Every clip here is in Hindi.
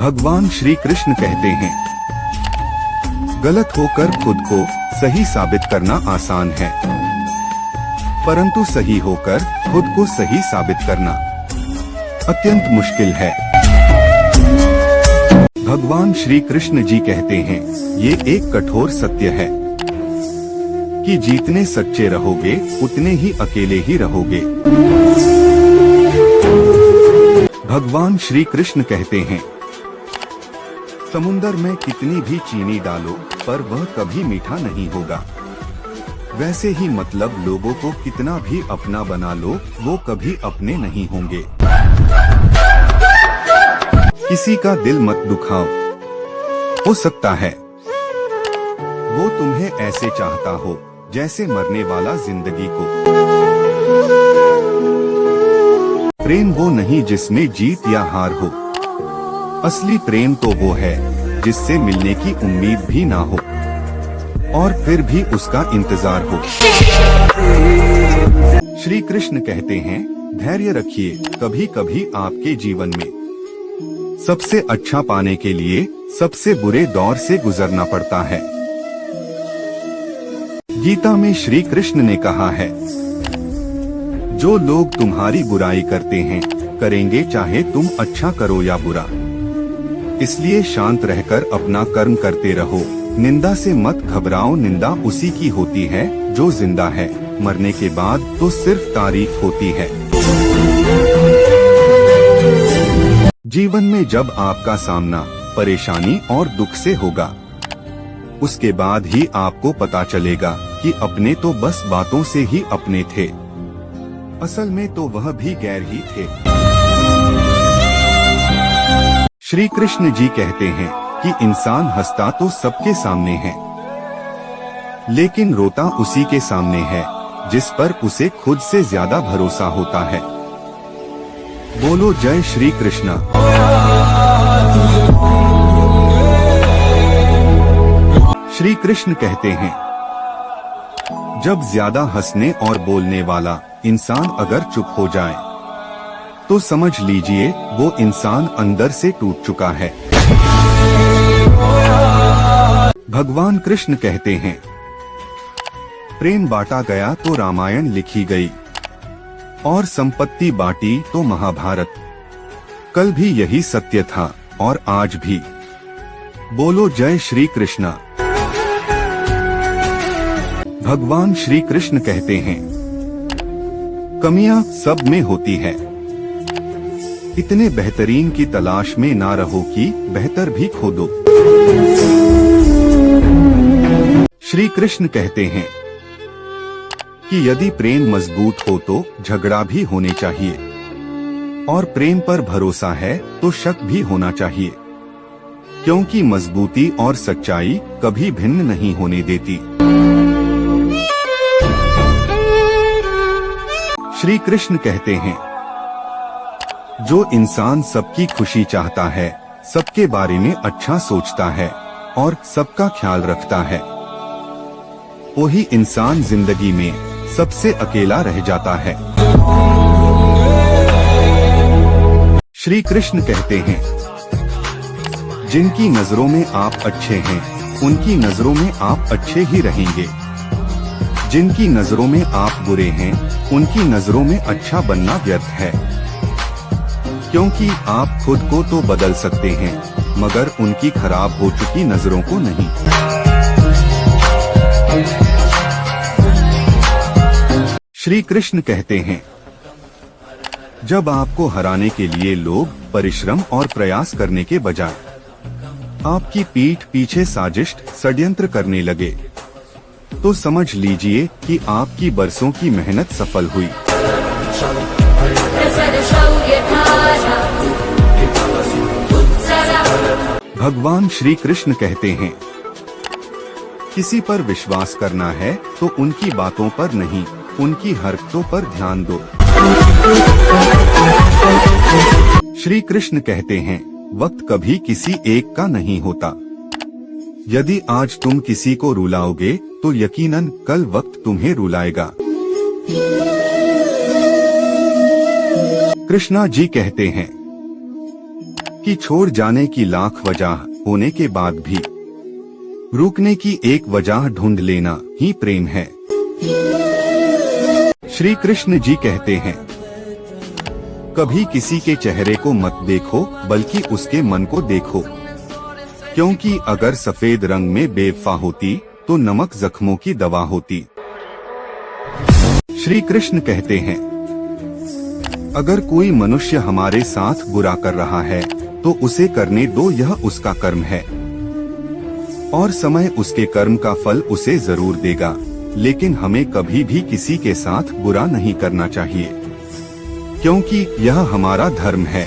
भगवान श्री कृष्ण कहते हैं, गलत होकर खुद को सही साबित करना आसान है, परंतु सही होकर खुद को सही साबित करना अत्यंत मुश्किल है। भगवान श्री कृष्ण जी कहते हैं, ये एक कठोर सत्य है कि जितने सच्चे रहोगे उतने ही अकेले ही रहोगे। भगवान श्री कृष्ण कहते हैं, समुंदर में कितनी भी चीनी डालो पर वह कभी मीठा नहीं होगा। वैसे ही मतलब लोगों को कितना भी अपना बना लो वो कभी अपने नहीं होंगे। किसी का दिल मत दुखाओ, हो सकता है वो तुम्हें ऐसे चाहता हो जैसे मरने वाला जिंदगी को। प्रेम वो नहीं जिसमें जीत या हार हो, असली प्रेम तो वो है जिससे मिलने की उम्मीद भी ना हो और फिर भी उसका इंतजार हो। श्री कृष्ण कहते हैं, धैर्य रखिए, कभी कभी आपके जीवन में सबसे अच्छा पाने के लिए सबसे बुरे दौर से गुजरना पड़ता है। गीता में श्री कृष्ण ने कहा है, जो लोग तुम्हारी बुराई करते हैं करेंगे चाहे तुम अच्छा करो या बुरा, इसलिए शांत रहकर अपना कर्म करते रहो। निंदा से मत घबराओ, निंदा उसी की होती है जो जिंदा है, मरने के बाद तो सिर्फ तारीफ होती है। जीवन में जब आपका सामना परेशानी और दुख से होगा, उसके बाद ही आपको पता चलेगा कि अपने तो बस बातों से ही अपने थे, असल में तो वह भी गैर ही थे। श्री कृष्ण जी कहते हैं कि इंसान हंसता तो सबके सामने है, लेकिन रोता उसी के सामने है जिस पर उसे खुद से ज्यादा भरोसा होता है। बोलो जय श्री कृष्णा। श्री कृष्ण कहते हैं, जब ज्यादा हंसने और बोलने वाला इंसान अगर चुप हो जाए तो समझ लीजिए वो इंसान अंदर से टूट चुका है। भगवान कृष्ण कहते हैं, प्रेम बांटा गया तो रामायण लिखी गई और संपत्ति बांटी तो महाभारत। कल भी यही सत्य था और आज भी। बोलो जय श्री कृष्णा। भगवान श्री कृष्ण कहते हैं, कमियां सब में होती है, इतने बेहतरीन की तलाश में ना रहो कि बेहतर भी खो दो। श्री कृष्ण कहते हैं कि यदि प्रेम मजबूत हो तो झगड़ा भी होने चाहिए और प्रेम पर भरोसा है तो शक भी होना चाहिए, क्योंकि मजबूती और सच्चाई कभी भिन्न नहीं होने देती। श्री कृष्ण कहते हैं, जो इंसान सबकी खुशी चाहता है, सबके बारे में अच्छा सोचता है और सबका ख्याल रखता है, वही इंसान जिंदगी में सबसे अकेला रह जाता है। श्री कृष्ण कहते हैं, जिनकी नजरों में आप अच्छे हैं उनकी नजरों में आप अच्छे ही रहेंगे, जिनकी नजरों में आप बुरे हैं उनकी नजरों में अच्छा बनना व्यर्थ है, क्योंकि आप खुद को तो बदल सकते हैं मगर उनकी खराब हो चुकी नजरों को नहीं। श्री कृष्ण कहते हैं, जब आपको हराने के लिए लोग परिश्रम और प्रयास करने के बजाय आपकी पीठ पीछे साजिश षड्यंत्र करने लगे तो समझ लीजिए कि आपकी बरसों की मेहनत सफल हुई। भगवान श्री कृष्ण कहते हैं, किसी पर विश्वास करना है तो उनकी बातों पर नहीं उनकी हरकतों पर ध्यान दो। श्री कृष्ण कहते हैं, वक्त कभी किसी एक का नहीं होता, यदि आज तुम किसी को रुलाओगे तो यकीनन कल वक्त तुम्हें रुलाएगा। कृष्णा जी कहते हैं, कि छोड़ जाने की लाख वजह होने के बाद भी रुकने की एक वजह ढूंढ लेना ही प्रेम है। श्री कृष्ण जी कहते हैं, कभी किसी के चेहरे को मत देखो बल्कि उसके मन को देखो, क्योंकि अगर सफेद रंग में बेवफा होती तो नमक जख्मों की दवा होती। श्री कृष्ण कहते हैं, अगर कोई मनुष्य हमारे साथ बुरा कर रहा है तो उसे करने दो, यह उसका कर्म है और समय उसके कर्म का फल उसे जरूर देगा। लेकिन हमें कभी भी किसी के साथ बुरा नहीं करना चाहिए, क्योंकि यह हमारा धर्म है।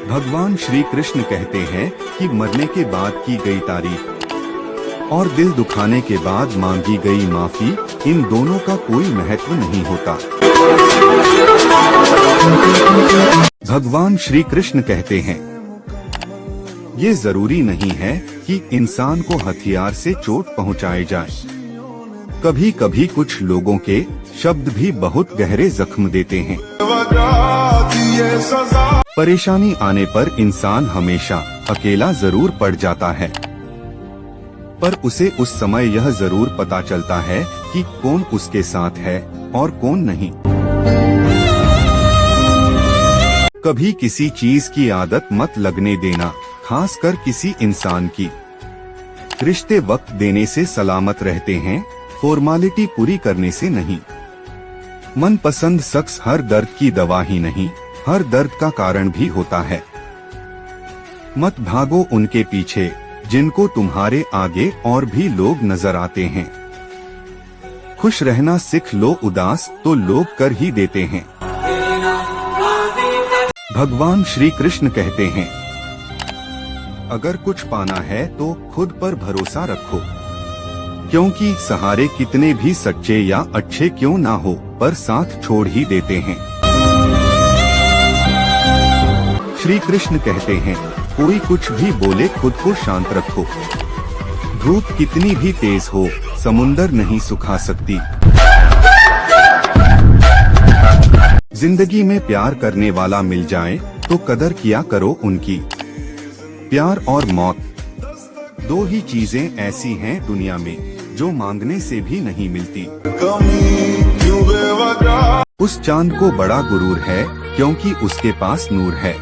भगवान श्री कृष्ण कहते हैं कि मरने के बाद की गई तारीफ और दिल दुखाने के बाद मांगी गई माफी, इन दोनों का कोई महत्व नहीं होता। भगवान श्री कृष्ण कहते हैं, ये जरूरी नहीं है कि इंसान को हथियार से चोट पहुंचाए जाए। कभी कभी कुछ लोगों के शब्द भी बहुत गहरे जख्म देते हैं। परेशानी आने पर इंसान हमेशा अकेला जरूर पड़ जाता है, पर उसे उस समय यह जरूर पता चलता है कि कौन उसके साथ है और कौन नहीं। कभी किसी चीज की आदत मत लगने देना, खासकर किसी इंसान की। रिश्ते वक्त देने से सलामत रहते हैं, फॉर्मालिटी पूरी करने से नहीं। मनपसंद शख्स हर दर्द की दवा ही नहीं, हर दर्द का कारण भी होता है। मत भागो उनके पीछे जिनको तुम्हारे आगे और भी लोग नजर आते हैं। खुश रहना सीख लो, उदास तो लोग कर ही देते हैं। भगवान श्री कृष्ण कहते हैं, अगर कुछ पाना है तो खुद पर भरोसा रखो, क्योंकि सहारे कितने भी सच्चे या अच्छे क्यों ना हो, पर साथ छोड़ ही देते हैं। श्री कृष्ण कहते हैं, कोई कुछ भी बोले खुद को शांत रखो। धूप कितनी भी तेज हो, समुंदर नहीं सुखा सकती। जिंदगी में प्यार करने वाला मिल जाए तो कदर किया करो उनकी। प्यार और मौत दो ही चीजें ऐसी हैं दुनिया में जो मांगने से भी नहीं मिलती। उस चांद को बड़ा गुरूर है क्योंकि उसके पास नूर है।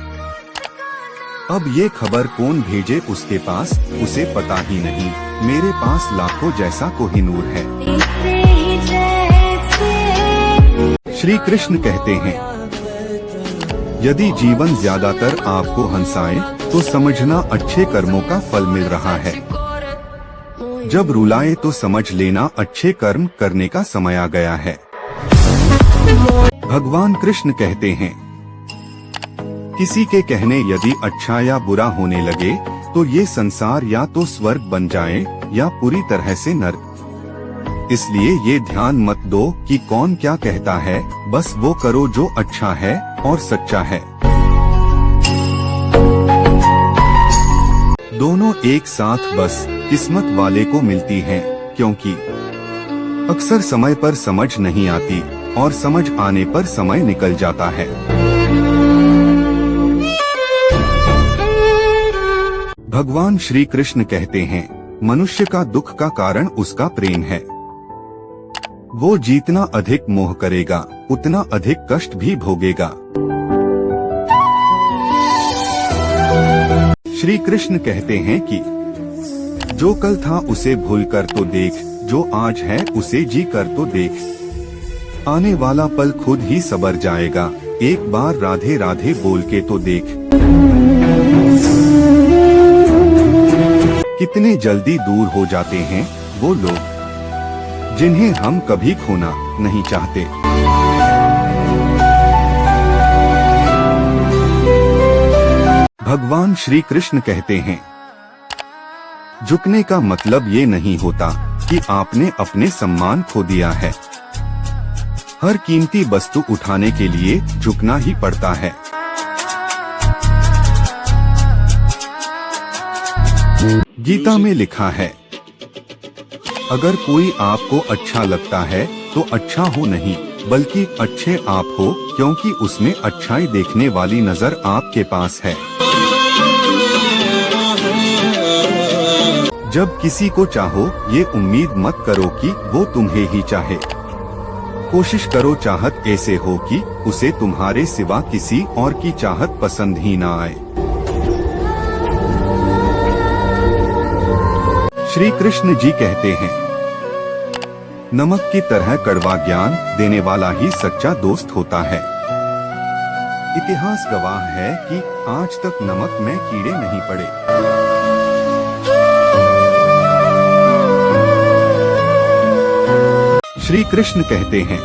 अब ये खबर कौन भेजे उसके पास, उसे पता ही नहीं। मेरे पास लाखों जैसा कोहिनूर है। श्री कृष्ण कहते हैं, यदि जीवन ज्यादातर आपको हंसाए तो समझना अच्छे कर्मों का फल मिल रहा है। जब रुलाए तो समझ लेना अच्छे कर्म करने का समय आ गया है। भगवान कृष्ण कहते हैं, किसी के कहने यदि अच्छा या बुरा होने लगे तो ये संसार या तो स्वर्ग बन जाए या पूरी तरह से नर्क। इसलिए ये ध्यान मत दो कि कौन क्या कहता है, बस वो करो जो अच्छा है और सच्चा है। दोनों एक साथ बस किस्मत वाले को मिलती हैं, क्योंकि अक्सर समय पर समझ नहीं आती और समझ आने पर समय निकल जाता है। भगवान श्री कृष्ण कहते हैं, मनुष्य का दुख का कारण उसका प्रेम है। वो जितना अधिक मोह करेगा उतना अधिक कष्ट भी भोगेगा। श्री कृष्ण कहते हैं कि जो कल था उसे भूल कर तो देख, जो आज है उसे जी कर तो देख। आने वाला पल खुद ही सबर जाएगा, एक बार राधे राधे बोल के तो देख। कितने जल्दी दूर हो जाते हैं वो लोग जिन्हें हम कभी खोना नहीं चाहते। भगवान श्री कृष्ण कहते हैं, झुकने का मतलब ये नहीं होता कि आपने अपने सम्मान खो दिया है। हर कीमती वस्तु उठाने के लिए झुकना ही पड़ता है। गीता में लिखा है, अगर कोई आपको अच्छा लगता है तो अच्छा हो नहीं, बल्कि अच्छे आप हो, क्योंकि उसमें अच्छाई देखने वाली नजर आपके पास है। जब किसी को चाहो, ये उम्मीद मत करो कि वो तुम्हें ही चाहे। कोशिश करो चाहत ऐसे हो कि उसे तुम्हारे सिवा किसी और की चाहत पसंद ही ना आए। श्री कृष्ण जी कहते हैं, नमक की तरह कड़वा ज्ञान देने वाला ही सच्चा दोस्त होता है। इतिहास गवाह है कि आज तक नमक में कीड़े नहीं पड़े। श्री कृष्ण कहते हैं,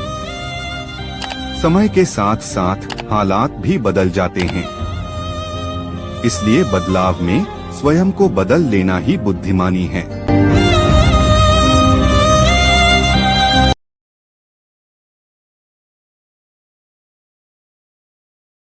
समय के साथ साथ हालात भी बदल जाते हैं, इसलिए बदलाव में स्वयं को बदल लेना ही बुद्धिमानी है।